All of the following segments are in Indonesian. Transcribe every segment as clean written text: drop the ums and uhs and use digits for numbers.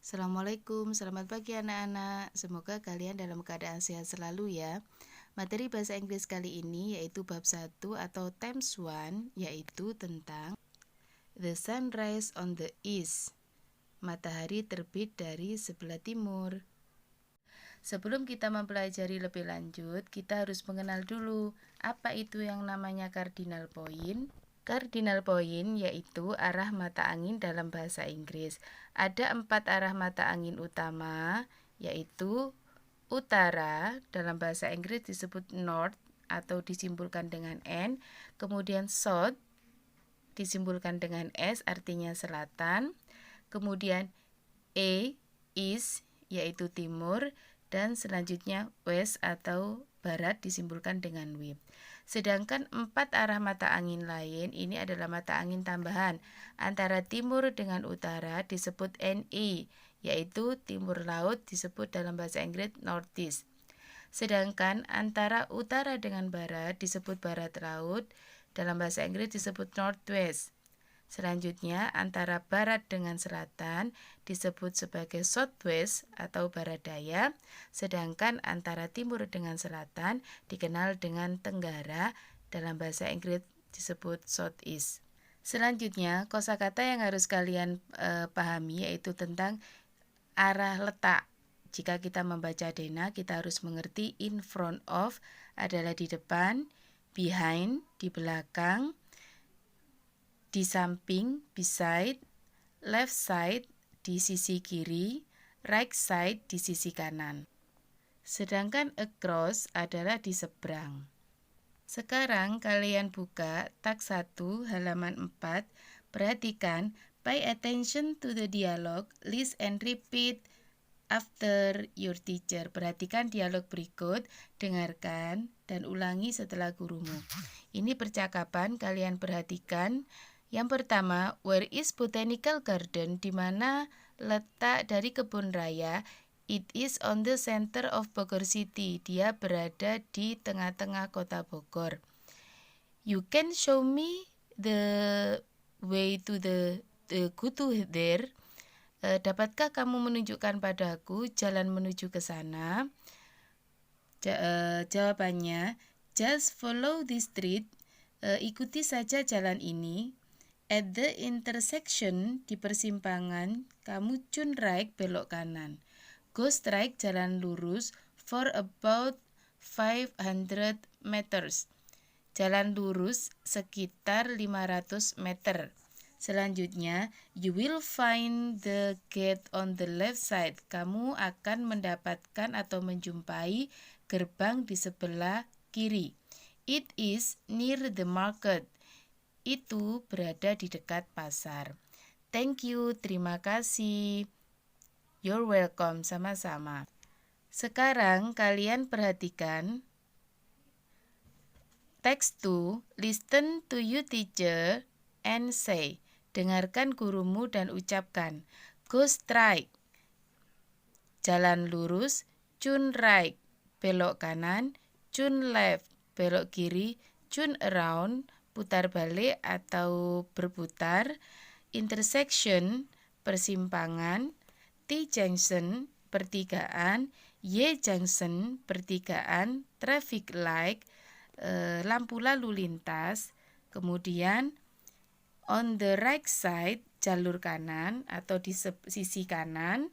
Assalamualaikum, selamat pagi anak-anak. Semoga kalian dalam keadaan sehat selalu ya. Materi bahasa Inggris kali ini yaitu bab 1 atau Times 1, yaitu tentang The sunrise on the east. Matahari terbit dari sebelah timur. Sebelum kita mempelajari lebih lanjut, kita harus mengenal dulu apa itu yang namanya cardinal point. Cardinal point yaitu arah mata angin dalam bahasa Inggris. Ada 4 arah mata angin utama, yaitu utara, dalam bahasa Inggris disebut north atau disimbolkan dengan N. Kemudian south disimbolkan dengan S, artinya selatan. Kemudian east yaitu timur, dan selanjutnya west atau barat disimbolkan dengan W. Sedangkan 4 arah mata angin lain ini adalah mata angin tambahan antara timur dengan utara disebut NE, yaitu timur laut disebut dalam bahasa Inggris northeast. Sedangkan antara utara dengan barat disebut barat laut, dalam bahasa Inggris disebut northwest. Selanjutnya, antara barat dengan selatan disebut sebagai southwest atau barat daya, sedangkan antara timur dengan selatan dikenal dengan tenggara, dalam bahasa Inggris disebut southeast. Selanjutnya, kosakata yang harus kalian pahami yaitu tentang arah letak. Jika kita membaca Dena, kita harus mengerti in front of adalah di depan, behind di belakang, di samping, beside, left side, di sisi kiri, right side, di sisi kanan. Sedangkan across adalah di seberang. Sekarang kalian buka teks 1 halaman 4, perhatikan, pay attention to the dialogue, list and repeat after your teacher. Perhatikan dialog berikut, dengarkan dan ulangi setelah gurumu. Ini percakapan, kalian perhatikan. Yang pertama, where is Botanical Garden? Di mana letak dari kebun raya? It is on the center of Bogor City. Dia berada di tengah-tengah kota Bogor. You can show me the way to go to there. Dapatkah kamu menunjukkan padaku jalan menuju ke sana? Jawabannya, just follow this street. Ikuti saja jalan ini. At the intersection, di persimpangan, kamu turn right, belok kanan. Go straight, jalan lurus, for about 500 meters. Jalan lurus sekitar 500 meter. Selanjutnya, you will find the gate on the left side. Kamu akan mendapatkan atau menjumpai gerbang di sebelah kiri. It is near the market. Itu berada di dekat pasar. Thank you, terima kasih. You're welcome, sama-sama. Sekarang kalian perhatikan text 2, listen to your teacher and say. Dengarkan gurumu dan ucapkan. Go straight, jalan lurus. Turn right, belok kanan. Turn left, belok kiri. Turn around, putar balik atau berputar. Intersection, persimpangan. T-junction, pertigaan. Y-junction, pertigaan. Traffic light, lampu lalu lintas. Kemudian on the right side, jalur kanan atau di sisi kanan.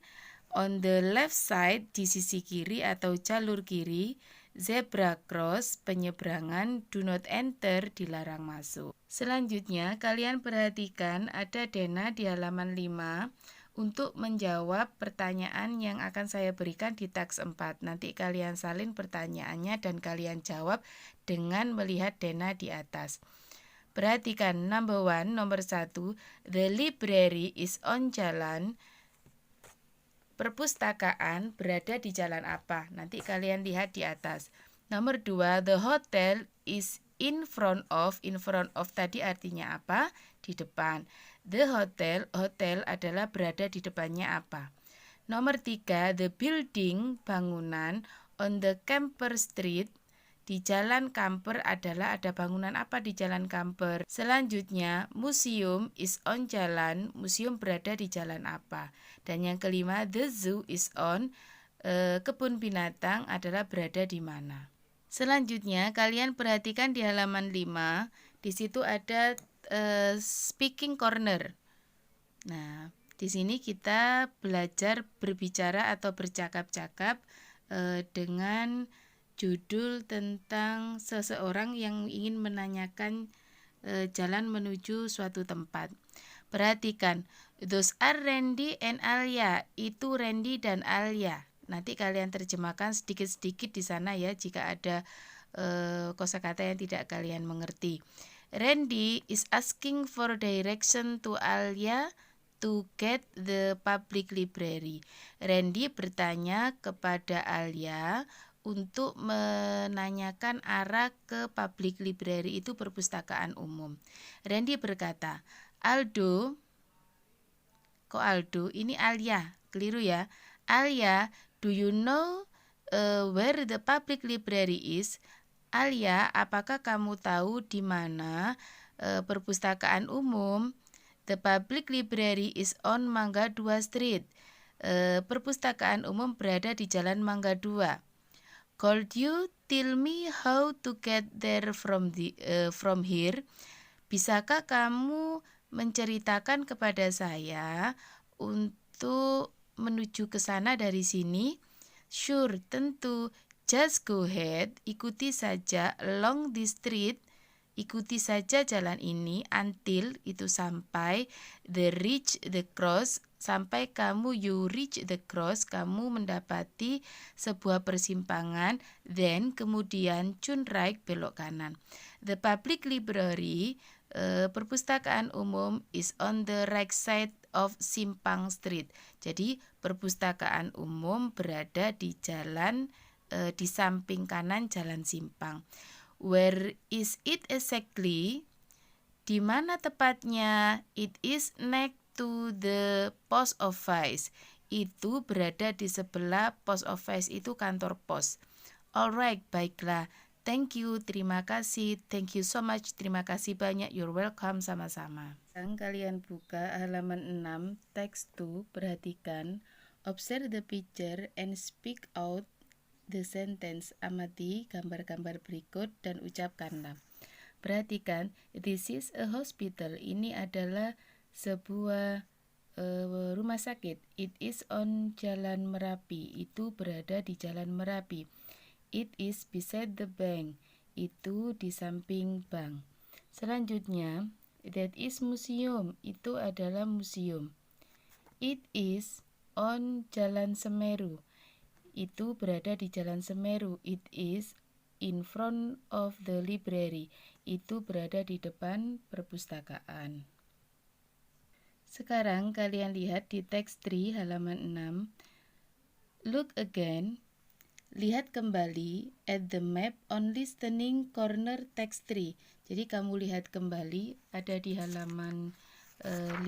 On the left side, di sisi kiri atau jalur kiri. Zebra cross, penyeberangan. Do not enter, dilarang masuk. Selanjutnya, kalian perhatikan ada Dena di halaman 5 untuk menjawab pertanyaan yang akan saya berikan di teks 4. Nanti kalian salin pertanyaannya dan kalian jawab dengan melihat Dena di atas. Perhatikan nomor 1, the library is on jalan. Perpustakaan berada di jalan apa? Nanti kalian lihat di atas. Nomor 2, the hotel is in front of. In front of tadi artinya apa? Di depan. The hotel adalah berada di depannya apa? Nomor 3, the building, bangunan, on the Camper Street, Di Jalan Kamper adalah ada bangunan apa di Jalan Kamper. Selanjutnya, museum is on jalan. Museum berada di jalan apa? Dan yang kelima, the zoo is on. Kebun binatang adalah berada di mana? Selanjutnya, kalian perhatikan di halaman 5. Di situ ada speaking corner. Nah, di sini kita belajar berbicara atau bercakap-cakap dengan judul tentang seseorang yang ingin menanyakan jalan menuju suatu tempat. Perhatikan, those are Randy and Alia. Itu Randy dan Alia. Nanti kalian terjemahkan sedikit-sedikit di sana ya jika ada kosakata yang tidak kalian mengerti. Randy is asking for direction to Alia to get the public library. Randy bertanya kepada Alia untuk menanyakan arah ke public library, itu perpustakaan umum. Randy berkata, Aldo, kok Aldo? Ini Alia, keliru ya. Alia, do you know where the public library is? Alia, apakah kamu tahu di mana perpustakaan umum? The public library is on Mangga 2 Street. Perpustakaan umum berada di Jalan Mangga 2. Could you tell me how to get there from here? Bisakah kamu menceritakan kepada saya untuk menuju ke sana dari sini? Sure, tentu. Just go ahead, ikuti saja along the street. Ikuti saja jalan ini until, itu sampai, reach the cross, sampai you reach the cross, kamu mendapati sebuah persimpangan, then kemudian turn right, belok kanan. The public library, perpustakaan umum, is on the right side of Simpang Street. Jadi perpustakaan umum berada di jalan di samping kanan jalan Simpang. Where is it exactly? Di mana tepatnya? It is next to the post office. Itu berada di sebelah post office, itu kantor pos. Alright, baiklah. Thank you, terima kasih. Thank you so much, terima kasih banyak. You're welcome, sama-sama. Sekarang kalian buka halaman 6, text 2, perhatikan. Observe the picture and speak out the sentence. Amati gambar-gambar berikut dan ucapkanlah. Perhatikan, this is a hospital. Ini adalah sebuah rumah sakit. It is on Jalan Merapi. Itu berada di Jalan Merapi. It is beside the bank. Itu di samping bank. Selanjutnya, that is museum. Itu adalah museum. It is on Jalan Semeru. Itu berada di Jalan Semeru. It is in front of the library. Itu berada di depan perpustakaan. Sekarang kalian lihat di text 3 halaman 6. Look again. Lihat kembali at the map on listening corner text 3. Jadi kamu lihat kembali ada di halaman 5,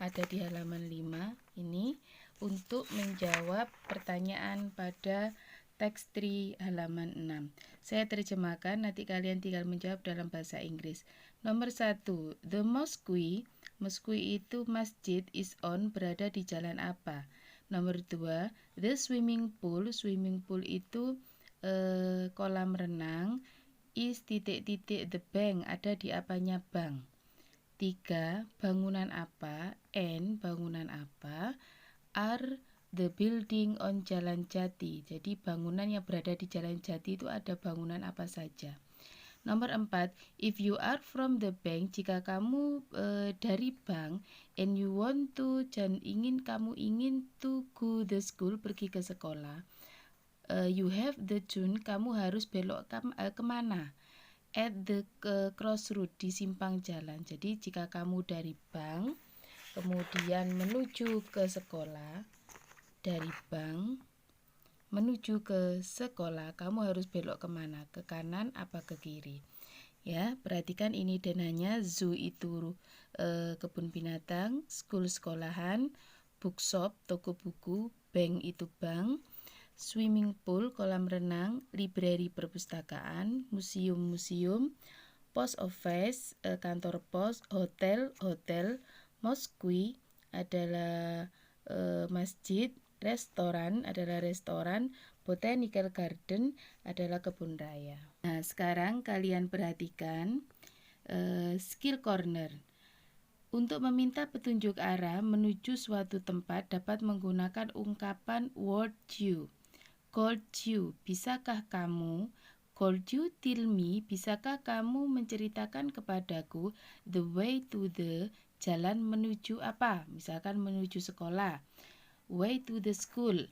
ada di halaman 5 ini untuk menjawab pertanyaan pada teks 3 halaman 6. Saya terjemahkan, nanti kalian tinggal menjawab dalam bahasa Inggris. Nomor 1, the mosque itu masjid, is on, berada di jalan apa? Nomor 2, the swimming pool itu kolam renang, is titik-titik the bank, ada di apanya bank. 3, bangunan apa, and bangunan apa, are the building on Jalan Jati. Jadi bangunan yang berada di Jalan Jati itu ada bangunan apa saja. Nomor 4, if you are from the bank, jika kamu dari bank, and you want to, kamu ingin to go the school, pergi ke sekolah, you have the turn, kamu harus belok kemana? At the crossroad, di simpang jalan. Jadi jika kamu dari bank kemudian menuju ke sekolah, dari bank menuju ke sekolah, kamu harus belok kemana? Ke kanan apa ke kiri? Ya, perhatikan ini dananya. Zoo itu kebun binatang, school sekolahan, bookshop toko buku, bank itu bank, swimming pool, kolam renang, library, perpustakaan, museum, post office, kantor pos, hotel, mosque adalah masjid, restoran adalah restoran, botanical garden adalah kebun raya. Nah, sekarang kalian perhatikan skill corner. Untuk meminta petunjuk arah menuju suatu tempat dapat menggunakan ungkapan would you, could you, bisakah kamu, could you tell me, bisakah kamu menceritakan kepadaku, the way to the, jalan menuju apa, misalkan menuju sekolah, way to the school.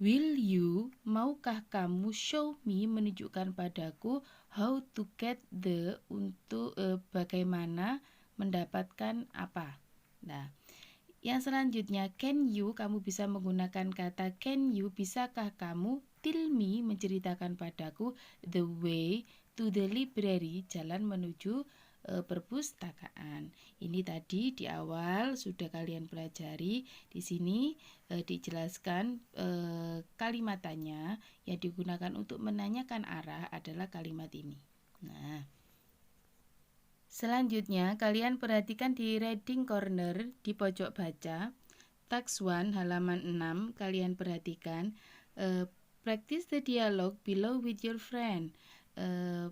Will you, maukah kamu, show me, menunjukkan padaku, how to get the, untuk bagaimana mendapatkan apa. Nah, yang selanjutnya, can you, kamu bisa menggunakan kata can you, bisakah kamu, tell me, menceritakan padaku, the way to the library, jalan menuju perpustakaan. Ini tadi di awal sudah kalian pelajari. Di sini dijelaskan kalimatannya yang digunakan untuk menanyakan arah adalah kalimat ini. Nah, selanjutnya kalian perhatikan di reading corner di pojok baca text 1 halaman 6. Kalian perhatikan practice the dialogue below with your friend.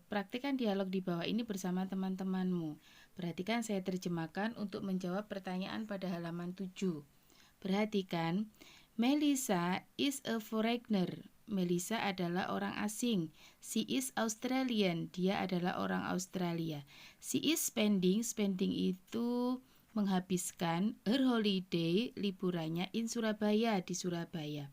Praktikkan dialog di bawah ini bersama teman-temanmu. Perhatikan saya terjemahkan untuk menjawab pertanyaan pada halaman 7. Perhatikan, Melissa is a foreigner. Melissa adalah orang asing. She is Australian. Dia adalah orang Australia. She is spending itu menghabiskan her holiday, liburannya in Surabaya, di Surabaya.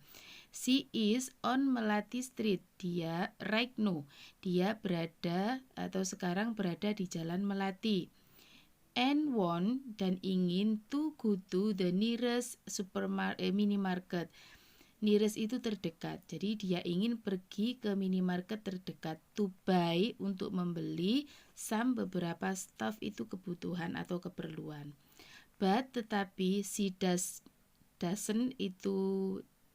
She is on Melati Street. Dia right now. Dia berada atau sekarang berada di Jalan Melati. And want dan ingin to go to the nearest minimarket. Nearest itu terdekat. Jadi dia ingin pergi ke minimarket terdekat. To buy untuk membeli some beberapa stuff itu kebutuhan atau keperluan. But tetapi she doesn't itu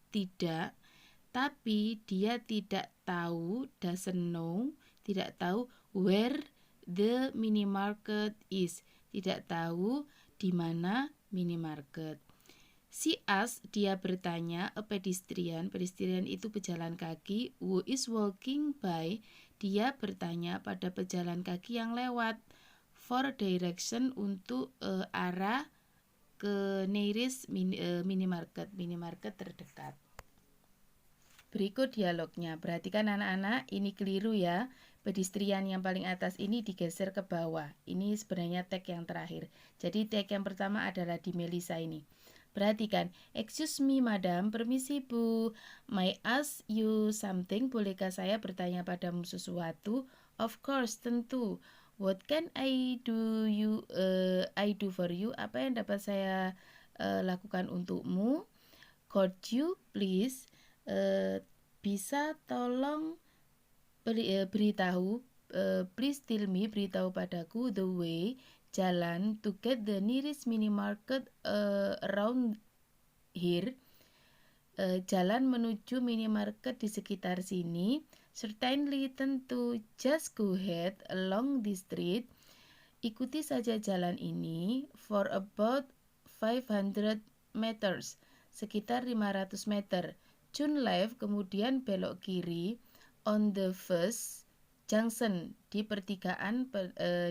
tidak, tapi dia tidak tahu, doesn't know, tidak tahu where the minimarket is, tidak tahu di mana minimarket. She asked, dia bertanya, a pedestrian itu pejalan kaki, who is walking by, dia bertanya pada pejalan kaki yang lewat, for direction untuk arah ke nearest minimarket terdekat. Berikut dialognya. Perhatikan anak-anak, ini keliru ya. Pedestrian yang paling atas ini digeser ke bawah. Ini sebenarnya tag yang terakhir. Jadi tag yang pertama adalah di Melissa ini. Perhatikan, excuse me madam, permisi bu, may ask you something, bolehkah saya bertanya padamu sesuatu? Of course, tentu. What can I do for you? Apa yang dapat saya lakukan untukmu? Could you please bisa tolong beritahu, please tell me, beritahu padaku the way, jalan to get the nearest minimarket around here, jalan menuju minimarket di sekitar sini. Certainly, tentu, just go ahead along this street, ikuti saja jalan ini, for about 500 meters, sekitar 500 meter. Turn left, kemudian belok kiri, on the first junction, di pertigaan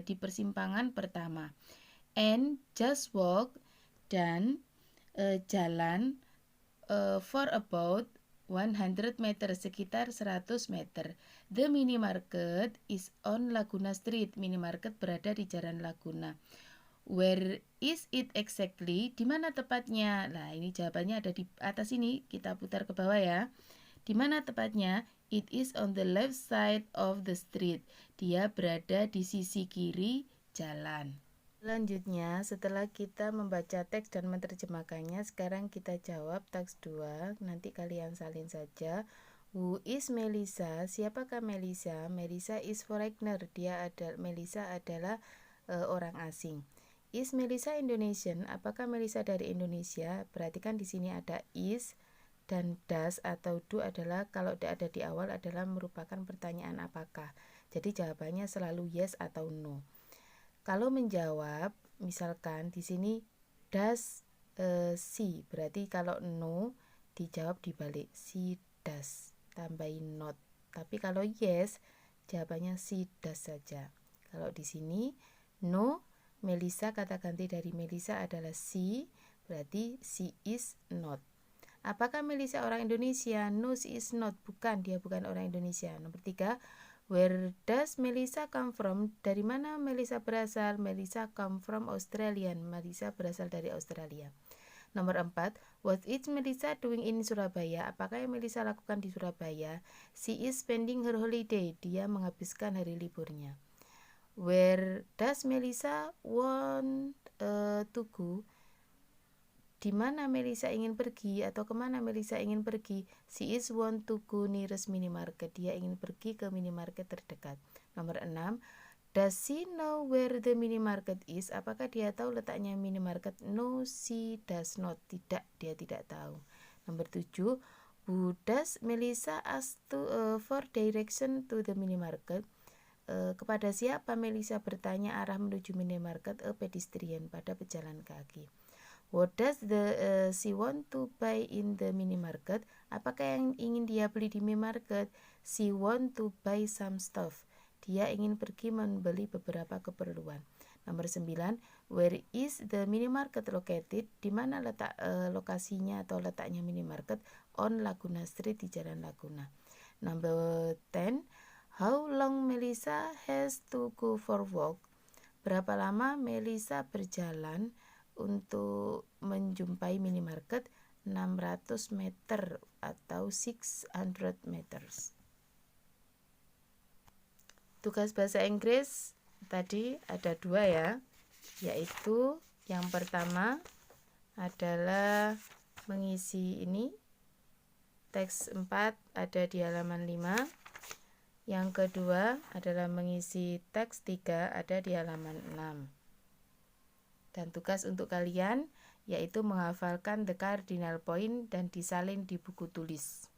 di persimpangan pertama. And just walk, dan jalan for about 100 meter, sekitar 100 meter. The minimarket is on Laguna Street. Minimarket berada di Jalan Laguna. Where is it exactly? Di mana tepatnya? Nah, ini jawabannya ada di atas ini. Kita putar ke bawah ya. Di mana tepatnya? It is on the left side of the street. Dia berada di sisi kiri jalan. Selanjutnya, setelah kita membaca teks dan menerjemahkannya, sekarang kita jawab teks 2. Nanti kalian salin saja. Who is Melissa? Siapakah Melissa? Melissa is foreigner. Melissa adalah orang asing. Is Melissa Indonesian? Apakah Melissa dari Indonesia? Perhatikan di sini ada is, dan does atau do adalah kalau ada di awal adalah merupakan pertanyaan apakah. Jadi jawabannya selalu yes atau no. Kalau menjawab, misalkan di sini does she, berarti kalau no dijawab dibalik, she does, tambahin not. Tapi kalau yes, jawabannya she does saja. Kalau di sini no, Melissa, kata ganti dari Melissa adalah she, berarti she is not. Apakah Melissa orang Indonesia? No, she is not. Bukan, dia bukan orang Indonesia. Nomor 3, where does Melissa come from? Dari mana Melissa berasal? Melissa come from Australian. Melissa berasal dari Australia. Nomor 4, what is Melissa doing in Surabaya? Apakah yang Melissa lakukan di Surabaya? She is spending her holiday. Dia menghabiskan hari liburnya. Where does Melissa want to go? Di mana Melissa ingin pergi atau kemana Melissa ingin pergi? She is want to go nearest minimarket. Dia ingin pergi ke minimarket terdekat. Nomor 6, does she know where the minimarket is? Apakah dia tahu letaknya minimarket? No, she does not. Tidak, dia tidak tahu. Nomor 7, who does Melissa ask for direction to the minimarket? Kepada siapa Melissa bertanya arah menuju minimarket? A pedestrian, pada pejalan kaki. What does she want to buy in the minimarket? Apakah yang ingin dia beli di minimarket? She want to buy some stuff. Dia ingin pergi membeli beberapa keperluan. Nomor 9, where is the minimarket located? Di mana letak lokasinya atau letaknya minimarket? On Laguna Street, di Jalan Laguna. Number 10, how long Melissa has to go for walk? Berapa lama Melissa berjalan untuk menjumpai minimarket? 600 meter atau 600 meters. Tugas bahasa Inggris tadi ada 2 ya, yaitu yang pertama adalah mengisi ini, teks 4 ada di halaman 5. Yang kedua adalah mengisi teks 3 ada di halaman 6. Dan tugas untuk kalian yaitu menghafalkan the cardinal point dan disalin di buku tulis.